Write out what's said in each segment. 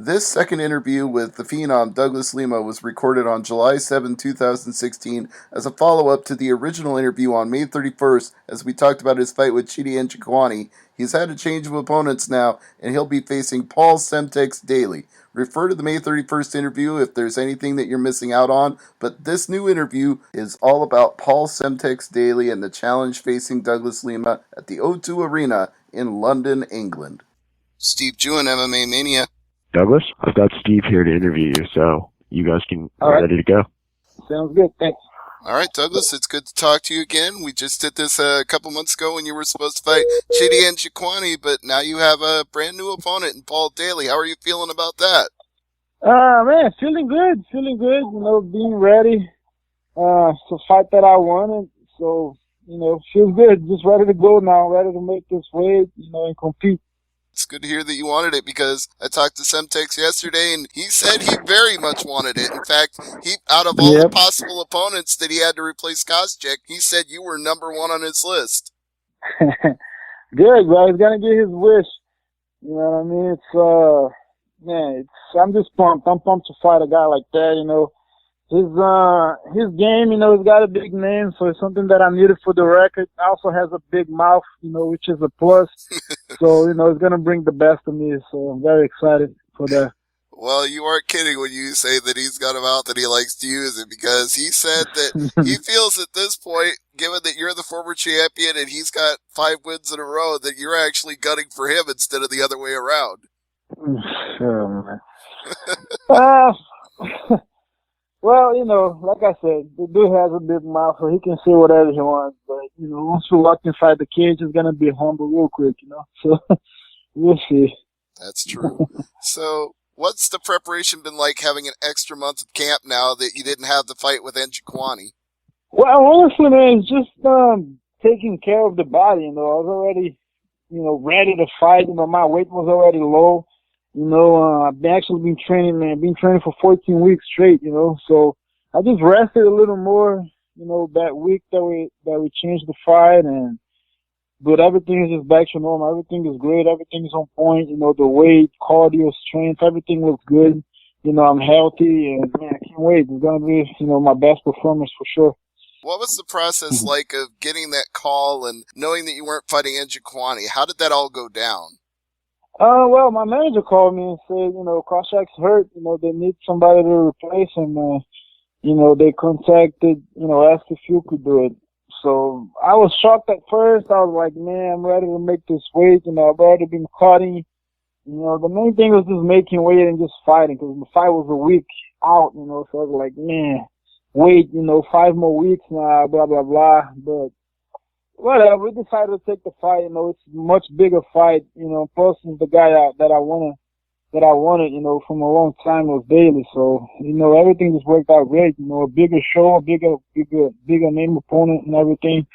This second interview with the Phenom Douglas Lima was recorded on July 7, 2016 as a follow-up to the original interview on May 31st as we talked about his fight with Chidi Njokuani. He's had a change of opponents now, and he'll be facing Paul Semtex Daley. Refer to the May 31st interview if there's anything that you're missing out on, but this new interview is all about Paul Semtex Daley and the challenge facing Douglas Lima at the O2 Arena in London, England. Steve Jewin, MMA Mania. Douglas, I've got Steve here to interview you, so you guys can get ready to go. Sounds good, thanks. All right, Douglas, it's good to talk to you again. We just did this a couple months ago when you were supposed to fight Chidi Njokuani, but now you have a brand new opponent in Paul Daley. How are you feeling about that? Man, feeling good, being ready to fight that I wanted. So, feels good, just ready to go now, ready to make this weight, and compete. It's good to hear that you wanted it because I talked to Semtex yesterday and he said he very much wanted it. In fact, out of all the possible opponents that he had to replace Koscheck, he said you were number one on his list. Good, bro. He's gonna get his wish. You know what I mean? I'm just pumped. I'm pumped to fight a guy like that. His game, he's got a big name, so it's something that I needed for the record. Also has a big mouth, which is a plus. So, it's going to bring the best of me, so I'm very excited for that. Well, you aren't kidding when you say that he's got a mouth and he likes to use it, because he said that he feels at this point, given that you're the former champion and he's got 5 wins in a row, that you're actually gunning for him instead of the other way around. Sure, man. Well, like I said, the dude has a big mouth, so he can say whatever he wants. But, once we walk inside the cage, it's going to be humble real quick, So, we'll see. That's true. So, what's the preparation been like having an extra month of camp now that you didn't have the fight with Njokuani? Well, honestly, man, it's just taking care of the body, I was already, ready to fight. My weight was already low. I've actually been training, man. I've been training for 14 weeks straight, So I just rested a little more, that week that we changed the fight, but everything is just back to normal. Everything is great. Everything is on point. The weight, cardio, strength, everything looks good. I'm healthy, and man, I can't wait. It's gonna be, my best performance for sure. What was the process like of getting that call and knowing that you weren't fighting Njokuani? How did that all go down? Well, my manager called me and said, Koscheck's hurt, they need somebody to replace him. They contacted, asked if you could do it. So I was shocked at first. I was like, man, I'm ready to make this weight. I've already been cutting. The main thing was just making weight and just fighting, because the fight was a week out, so I was like, man, wait, 5 more weeks now, blah, blah, blah. But whatever, we decided to take the fight. It's a much bigger fight. Plus is the guy that I wanted, from a long time was Daley. So, everything just worked out great. A bigger show, a bigger name opponent and everything.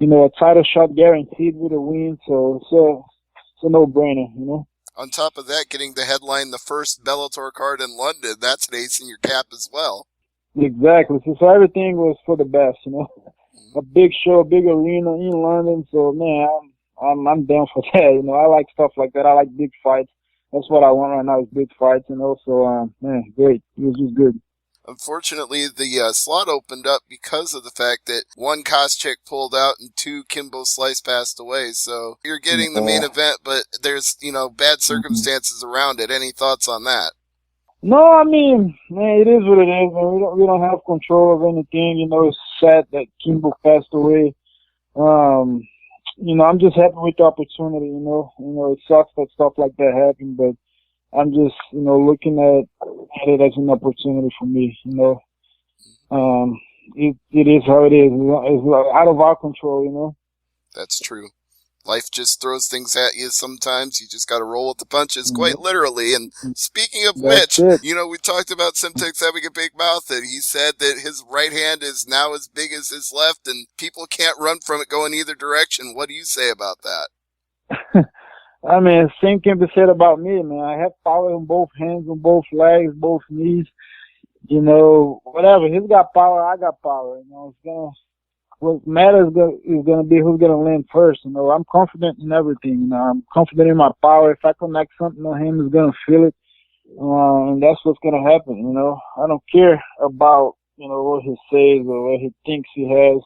A title shot guaranteed with a win. So it's a no-brainer, On top of that, getting to headline the first Bellator card in London, that's an ace in your cap as well. Exactly. So everything was for the best, A big show, a big arena in London. So, man, I'm down for that. I like stuff like that. I like big fights. That's what I want right now is big fights, So, man, great. It was just good. Unfortunately, the slot opened up because of the fact that 1, Koscheck pulled out and 2, Kimbo Slice passed away. So you're getting the main event, but there's, bad circumstances around it. Any thoughts on that? No, I mean, man, it is what it is. Man. We don't have control of anything. It's sad that Kimbo passed away. I'm just happy with the opportunity. It sucks that stuff like that happened, but I'm just, looking at it as an opportunity for me. It is how it is. It's out of our control. That's true. Life just throws things at you sometimes. You just got to roll with the punches, quite literally. And speaking of which, we talked about Semtex having a big mouth, and he said that his right hand is now as big as his left, and people can't run from it going either direction. What do you say about that? I mean, same can be said about me, man. I have power in both hands, on both legs, both knees. Whatever. He's got power, I got power. What matters is going to be who's going to land first. I'm confident in everything. I'm confident in my power. If I connect something on him, he's going to feel it. And that's what's gonna happen. I don't care about what he says or what he thinks he has.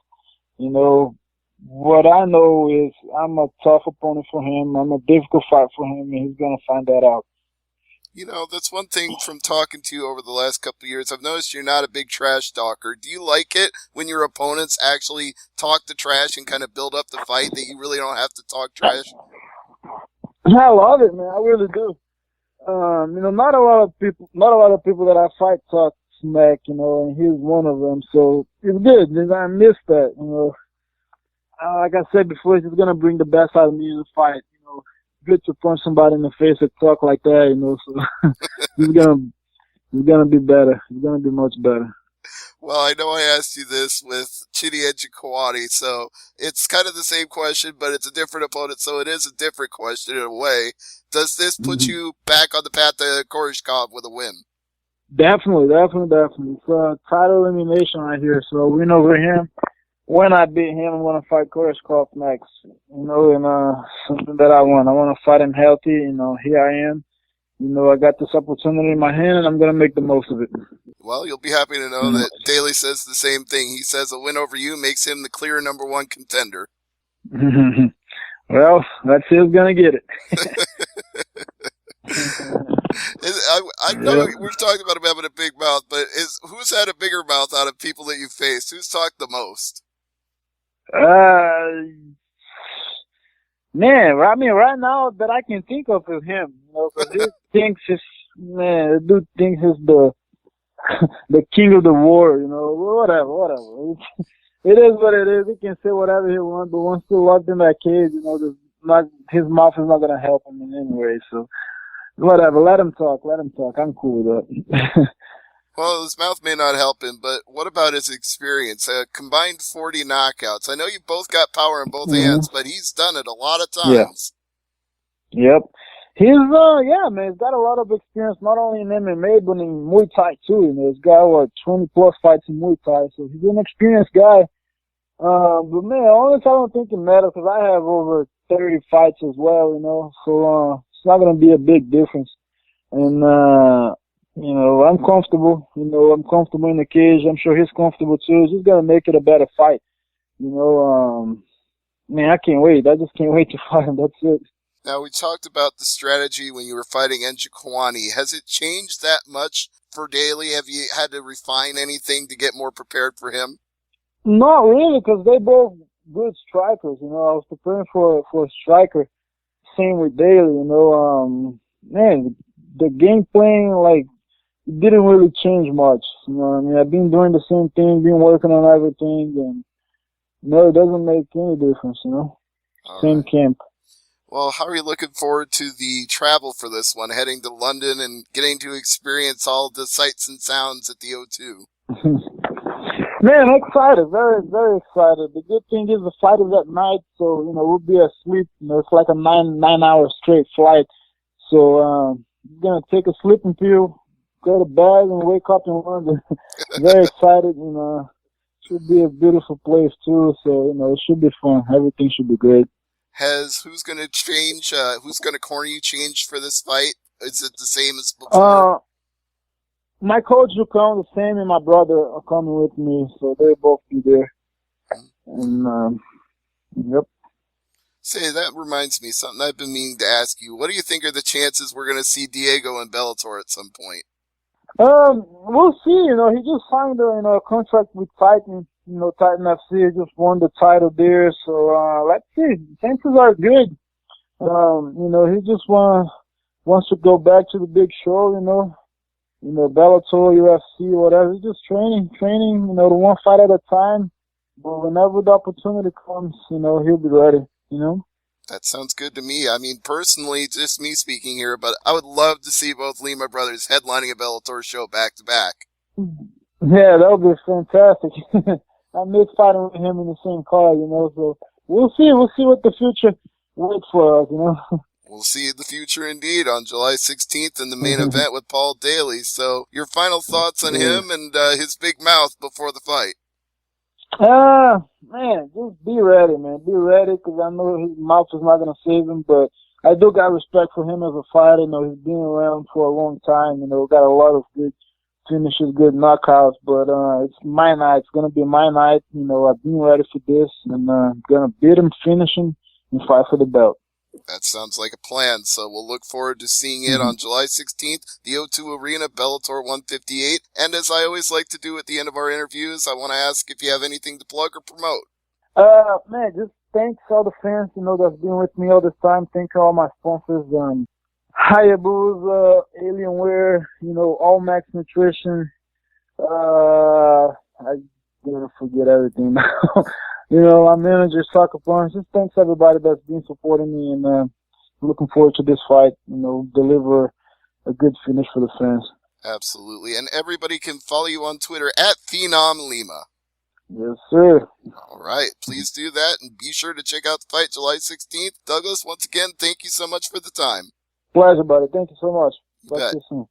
What I know is I'm a tough opponent for him. I'm a difficult fight for him, and he's gonna find that out. That's one thing from talking to you over the last couple of years. I've noticed you're not a big trash talker. Do you like it when your opponents actually talk the trash and kind of build up the fight, that you really don't have to talk trash? I love it, man. I really do. Not a lot of people that I fight talk smack, and he's one of them. So it's good. I miss that, like I said before, it's just gonna bring the best out of me in the fight. Good to punch somebody in the face and talk like that, so it's gonna be better. It's gonna be much better. Well, I know I asked you this with Chidi Njokuani, so it's kind of the same question, but it's a different opponent, so it is a different question in a way. Does this put you back on the path to Koreshkov with a win? Definitely. It's a title elimination right here, so win over him. When I beat him, I'm going to fight Koreshkov next, and something that I want. I want to fight him healthy, here I am. I got this opportunity in my hand, and I'm going to make the most of it. Well, you'll be happy to know that Daley says the same thing. He says a win over you makes him the clear number one contender. Well, let's see who's going to get it. I know we're talking about him having a big mouth, but who's had a bigger mouth out of people that you've faced? Who's talked the most? Man, right now that I can think of is him. Because he thinks the dude thinks he's the king of the war. Whatever. It is what it is. He can say whatever he wants, but once he's locked in that cage, his mouth is not gonna help him in any way. So whatever, let him talk. I'm cool with that. Well, his mouth may not help him, but what about his experience? Combined 40 knockouts. I know you both got power in both hands, but he's done it a lot of times. Yeah. Yep. He's man, he's got a lot of experience not only in MMA but in Muay Thai too. He's got 20 plus fights in Muay Thai, so he's an experienced guy. But man, honestly, I don't think it matters because I have over 30 fights as well, so it's not gonna be a big difference. And I'm comfortable. I'm comfortable in the cage. I'm sure he's comfortable too. It's just gonna make it a better fight. Man, I can't wait. I just can't wait to fight him. That's it. Now, we talked about the strategy when you were fighting Njokuani. Has it changed that much for Daley? Have you had to refine anything to get more prepared for him? Not really, because they both good strikers. I was preparing for a striker. Same with Daley. Man, the game playing it didn't really change much. I've been doing the same thing, been working on everything, and it doesn't make any difference. Same camp. Well, how are you looking forward to the travel for this one, heading to London and getting to experience all the sights and sounds at the O2? Man, excited, very, very excited. The good thing is the flight is at night, so, we'll be asleep. It's like a 9-hour straight flight. So, I'm going to take a sleeping pill, go to bed, and wake up in London. Very excited, should be a beautiful place, too. So, it should be fun. Everything should be great. Who's going to change, who's going to corner you changed for this fight? Is it the same as before? My coach will come the same, and my brother are coming with me, so they'll both be there. And, yep. Say, that reminds me, something I've been meaning to ask you. What do you think are the chances we're going to see Diego in Bellator at some point? We'll see. He just signed a contract with Titan. Titan FC just won the title there, so let's see. Chances are good. He just wants to go back to the big show. Bellator, UFC, whatever. He's just training. The one fight at a time. But whenever the opportunity comes, he'll be ready. That sounds good to me. I mean, personally, just me speaking here, but I would love to see both Lima brothers headlining a Bellator show back to back. Yeah, that would be fantastic. I miss fighting with him in the same car, so we'll see. We'll see what the future waits for us, We'll see the future indeed on July 16th in the main event with Paul Daley. So your final thoughts on him and his big mouth before the fight? Man, just be ready, man. Be ready, because I know his mouth is not going to save him, but I do got respect for him as a fighter. You know, he's been around for a long time. You know, got a lot of good finishes, good knockouts. But it's my night. It's gonna be my night. You know, I've been ready for this, and I'm gonna beat him, finish him, and fight for the belt. That sounds like a plan, so we'll look forward to seeing it on July 16th, the O2 Arena, Bellator 158. And as I always like to do at the end of our interviews, I want to ask if you have anything to plug or promote. Man, just thanks all the fans, you know, that's been with me all this time. Thank all my sponsors, Hayabusa, Alienware, you know, All Max Nutrition. I didn't forget everything now. You know, my manager, Soccer Punch. Just thanks everybody that's been supporting me, and looking forward to this fight. You know, deliver a good finish for the fans. Absolutely. And everybody can follow you on Twitter at Phenom Lima. Yes, sir. All right. Please do that, and be sure to check out the fight July 16th. Douglas, once again, thank you so much for the time. Pleasure, buddy. Thank you so much. You bet. See you soon.